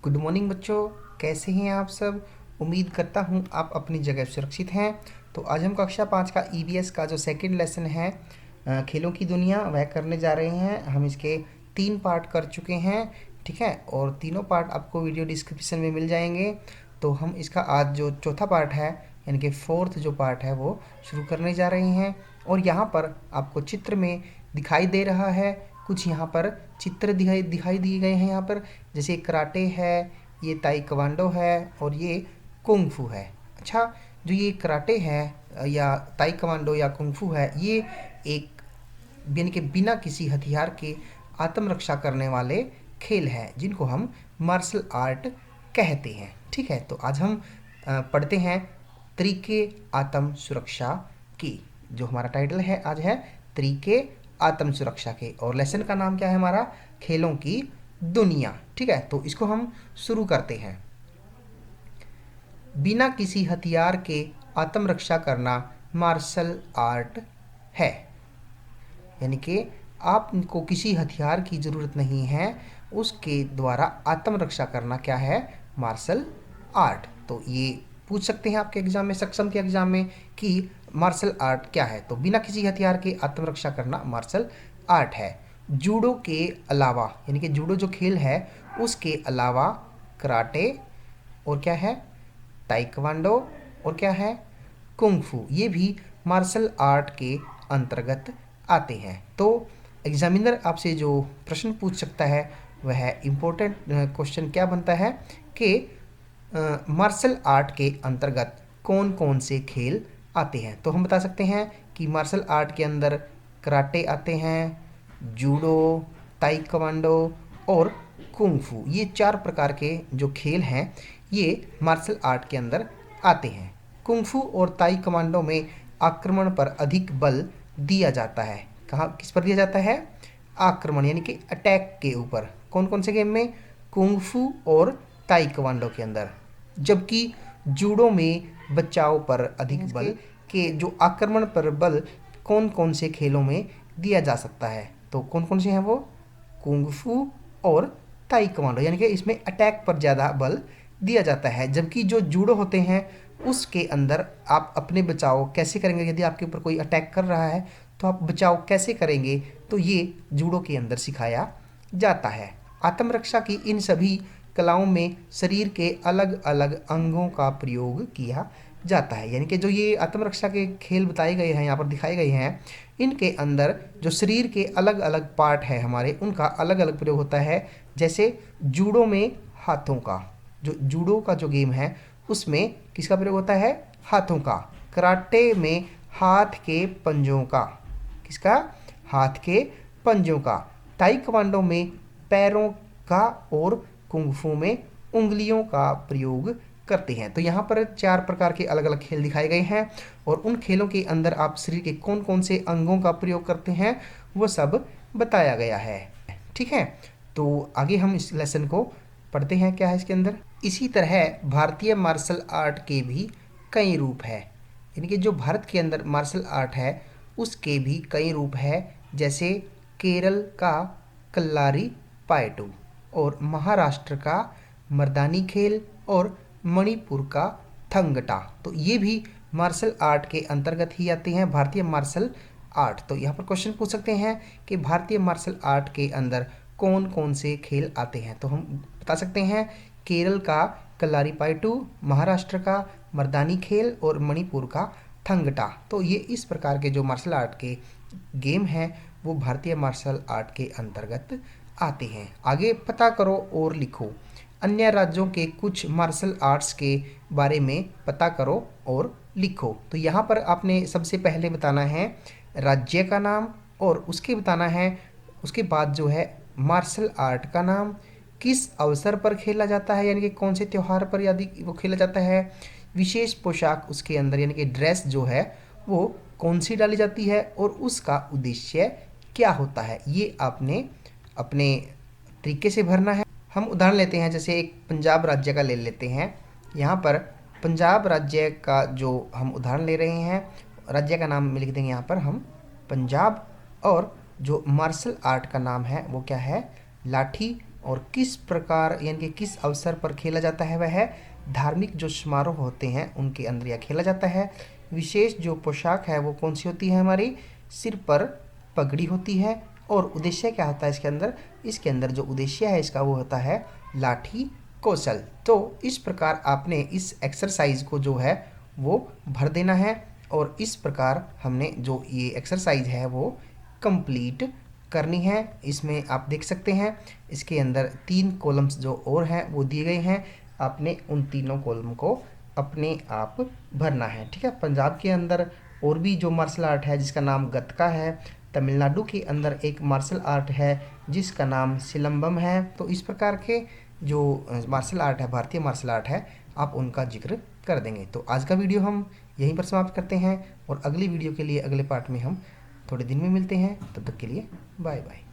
Good morning बच्चों, कैसे हैं आप सब। उम्मीद करता हूँ आप अपनी जगह सुरक्षित हैं। तो आज हम कक्षा 5 का ईवीएस का जो सेकंड लेसन है खेलों की दुनिया, वह करने जा रहे हैं। हम इसके 3 पार्ट कर चुके हैं, ठीक है, और तीनों पार्ट आपको वीडियो डिस्क्रिप्शन में मिल जाएंगे। तो हम इसका आज जो चौथा पार्ट है, यानी कि फोर्थ जो पार्ट है, वो शुरू करने जा रहे हैं। और यहाँ पर आपको चित्र में दिखाई दे रहा है, कुछ यहाँ पर चित्र दिखाई दिए गए हैं यहाँ पर, जैसे कराटे है, ये ताइक्वांडो है और ये कुंग-फू है। अच्छा, जो ये कराटे है या ताइक्वांडो या कुंग-फू है, ये एक यानी कि बिना किसी हथियार के आत्मरक्षा करने वाले खेल हैं, जिनको हम मार्शल आर्ट कहते हैं। ठीक है, तो आज हम पढ़ते हैं तरीके आत्म सुरक्षा की। जो हमारा टाइटल है आज है तरीके आत्म सुरक्षा के, और लेसन का नाम क्या है हमारा, खेलों की दुनिया। ठीक है, तो इसको हम शुरू करते हैं। बिना किसी हथियार के आत्मरक्षा करना मार्शल आर्ट है, यानी कि आपको किसी हथियार की ज़रूरत नहीं है, उसके द्वारा आत्मरक्षा करना क्या है, मार्शल आर्ट। तो ये पूछ सकते हैं आपके एग्जाम में, सक्षम के एग्जाम में, कि मार्शल आर्ट क्या है। तो बिना किसी हथियार के आत्मरक्षा करना मार्शल आर्ट है। जूडो के अलावा, यानी कि जूडो जो खेल है उसके अलावा कराटे, और क्या है, ताइक्वांडो, और क्या है, कुंग-फू, ये भी मार्शल आर्ट के अंतर्गत आते हैं। तो एग्जामिनर आपसे जो प्रश्न पूछ सकता है वह इम्पोर्टेंट क्वेश्चन क्या बनता है कि मार्शल आर्ट के अंतर्गत कौन कौन से खेल आते हैं। तो हम बता सकते हैं कि मार्शल आर्ट के अंदर कराटे आते हैं, जूडो, ताइक्वांडो और कुंग-फू, ये 4 प्रकार के जो खेल हैं ये मार्शल आर्ट के अंदर आते हैं। कुंग-फू और ताइक्वांडो में आक्रमण पर अधिक बल दिया जाता है। कहाँ, किस पर दिया जाता है, आक्रमण यानी कि अटैक के ऊपर। कौन कौन से गेम में, कुंग-फू और ताइक्वांडो के अंदर। जबकि जूडो में बचाव पर अधिक बल के जो आक्रमण पर बल कौन कौन से खेलों में दिया जा सकता है। तो कौन कौन से हैं वो, कुंग-फू और ताइक्वांडो, यानी कि इसमें अटैक पर ज़्यादा बल दिया जाता है। जबकि जो जूडो होते हैं उसके अंदर आप अपने बचाव कैसे करेंगे, यदि आपके ऊपर कोई अटैक कर रहा है तो आप बचाव कैसे करेंगे, तो ये जूडो के अंदर सिखाया जाता है। आत्मरक्षा की इन सभी कलाओं में शरीर के अलग अलग अंगों का प्रयोग किया जाता है, यानी कि जो ये आत्मरक्षा के खेल बताए गए हैं, यहाँ पर दिखाए गए हैं, इनके अंदर जो शरीर के अलग अलग पार्ट है हमारे, उनका अलग अलग प्रयोग होता है। जैसे जूडो में हाथों का, जो जूडो का जो गेम है उसमें किसका प्रयोग होता है, हाथों का। कराटे में हाथ के पंजों का, किसका, हाथ के पंजों का। ताइक्वांडो में पैरों का और कुंग-फू में उंगलियों का प्रयोग करते हैं। तो यहाँ पर 4 प्रकार के अलग अलग खेल दिखाए गए हैं, और उन खेलों के अंदर आप शरीर के कौन कौन से अंगों का प्रयोग करते हैं वो सब बताया गया है। ठीक है, तो आगे हम इस लेसन को पढ़ते हैं, क्या है इसके अंदर। इसी तरह भारतीय मार्शल आर्ट के भी कई रूप है, यानी कि जो भारत के अंदर मार्शल आर्ट है उसके भी कई रूप है। जैसे केरल का कल्लारी पायटू, और महाराष्ट्र का मर्दानी खेल, और मणिपुर का थंगटा। तो ये भी मार्शल आर्ट के अंतर्गत ही आते हैं, भारतीय मार्शल आर्ट। तो यहाँ पर क्वेश्चन पूछ सकते हैं कि भारतीय मार्शल आर्ट के अंदर कौन कौन से खेल आते हैं। तो हम बता सकते हैं केरल का कल्लारी पायटू, महाराष्ट्र का मर्दानी खेल और मणिपुर का थंगटा। तो ये इस प्रकार के जो मार्शल आर्ट के गेम हैं वो भारतीय मार्शल आर्ट के अंतर्गत आते हैं। आगे पता करो और लिखो, अन्य राज्यों के कुछ मार्शल आर्ट्स के बारे में पता करो और लिखो। तो यहाँ पर आपने सबसे पहले बताना है राज्य का नाम, और उसके बताना है, उसके बाद जो है मार्शल आर्ट का नाम, किस अवसर पर खेला जाता है, यानी कि कौन से त्यौहार पर यदि वो खेला जाता है, विशेष पोशाक उसके अंदर यानी कि ड्रेस जो है वो कौन सी डाली जाती है, और उसका उद्देश्य क्या होता है, ये आपने अपने तरीके से भरना है। हम उदाहरण लेते हैं, जैसे एक पंजाब राज्य का ले लेते हैं। यहाँ पर पंजाब राज्य का जो हम उदाहरण ले रहे हैं, राज्य का नाम लिख देंगे यहाँ पर हम पंजाब, और जो मार्शल आर्ट का नाम है वो क्या है, लाठी और किस प्रकार यानी कि किस अवसर पर खेला जाता है वह है धार्मिक जो समारोह होते हैं उनके अंदर यह खेला जाता है। विशेष जो पोशाक है वो कौन सी होती है हमारी, सिर पर पगड़ी होती है। और उद्देश्य क्या होता है इसके अंदर जो उद्देश्य है इसका वो होता है लाठी कौशल। तो इस प्रकार आपने इस एक्सरसाइज को जो है वो भर देना है और इस प्रकार हमने जो ये एक्सरसाइज है वो कंप्लीट करनी है। इसमें आप देख सकते हैं इसके अंदर 3 कॉलम्स जो और हैं वो दिए गए हैं, आपने उन तीनों कॉलम को अपने आप भरना है। ठीक है, पंजाब के अंदर और भी जो मार्शल आर्ट है जिसका नाम गतका है, तमिलनाडु के अंदर एक मार्शल आर्ट है जिसका नाम सिलंबम है। तो इस प्रकार के जो मार्शल आर्ट है, भारतीय मार्शल आर्ट है, आप उनका जिक्र कर देंगे। तो आज का वीडियो हम यहीं पर समाप्त करते हैं और अगली वीडियो के लिए अगले पार्ट में हम थोड़े दिन में मिलते हैं। तब तक के लिए बाय बाय।